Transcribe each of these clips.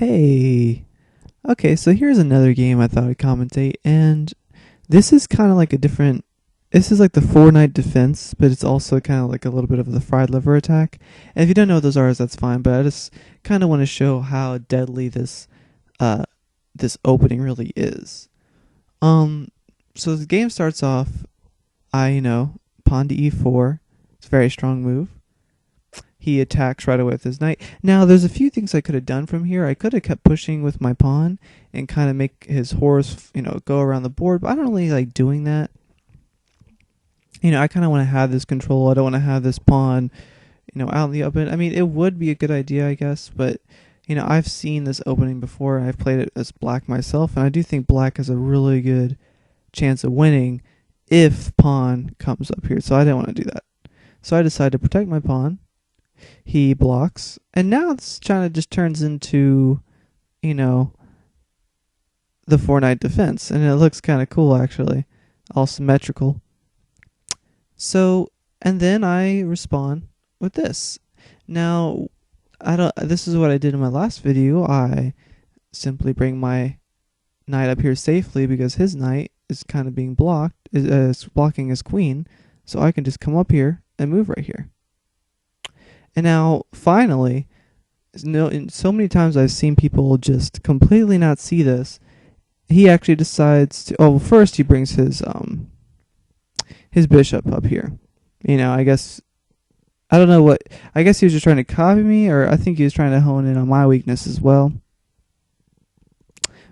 Hey, okay, so here's another game I thought I'd commentate, and this is kind of like a different. This is like the four-night defense, but it's also kind of like a little bit of the fried liver attack. And if you don't know what those are, that's fine. But I just kind of want to show how deadly uh, this opening really is. Um, so the game starts off. Pawn to e4. It's a very strong move. He attacks right away with his knight. Now, there's a few things I could have done from here. I could have kept pushing with my pawn and kind of make his horse, go around the board, but I don't really like doing that. I kind of want to have this control. I don't want to have this pawn, out in the open. I mean, it would be a good idea, I guess, but, I've seen this opening before. I've played it as black myself, and I do think black has a really good chance of winning if pawn comes up here, so I didn't want to do that. So I decided to protect my pawn. He blocks, and now it's kind of just turns into, the four-night defense, and it looks kind of cool, actually, all symmetrical. So, and then I respond with this. Now, this is what I did in my last video. I simply bring my knight up here safely because his knight is kind of being blocked, is blocking his queen, so I can just come up here and move right here. And now, finally, so many times I've seen people just completely not see this. He actually decides to. Oh, well, first he brings his bishop up here. I guess I don't know what. I guess he was just trying to copy me, or I think he was trying to hone in on my weakness as well.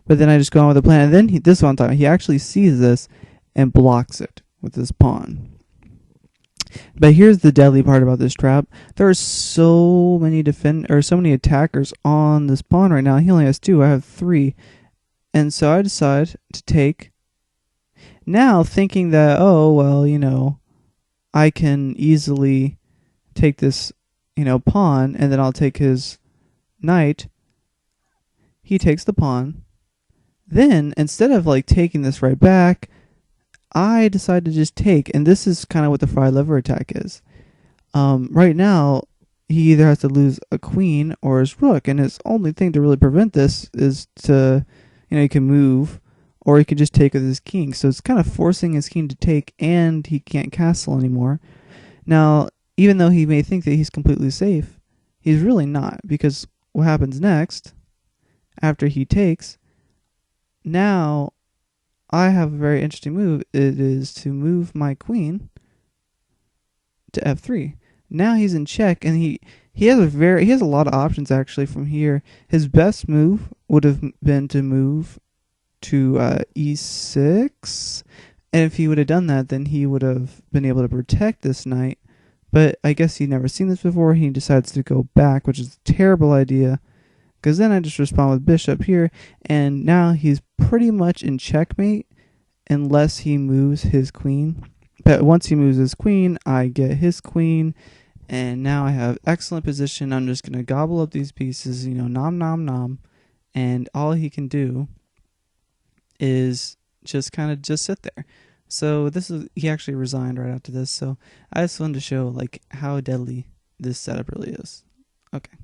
But then I just go on with the plan, and then this one time he actually sees this and blocks it with his pawn. But here's the deadly part about this trap. There are so many so many attackers on this pawn right now. He only has 2. I have 3. And so I decide to take. Now thinking that, oh, well, I can easily take this, pawn, and then I'll take his knight. He takes the pawn. Then, instead of taking this right back, I decide to just take, and this is kind of what the fried liver attack is. Right now, he either has to lose a queen or his rook, and his only thing to really prevent this is to, he can move, or he could just take with his king. So it's kind of forcing his king to take, and he can't castle anymore. Now, even though he may think that he's completely safe, he's really not, because what happens next, after he takes, now I have a very interesting move. It is to move my queen to f3. Now he's in check, and he has a lot of options actually from here. His best move would have been to move to e6, and if he would have done that, then he would have been able to protect this knight. But I guess he'd never seen this before. He decides to go back, which is a terrible idea, because then I just respond with bishop here, and now he's pretty much in checkmate unless he moves his queen. But once he moves his queen, I get his queen, and now I have excellent position. I'm just going to gobble up these pieces, nom nom nom, and all he can do is just kind of just sit there. So he actually resigned right after this, so I just wanted to show how deadly this setup really is. Okay.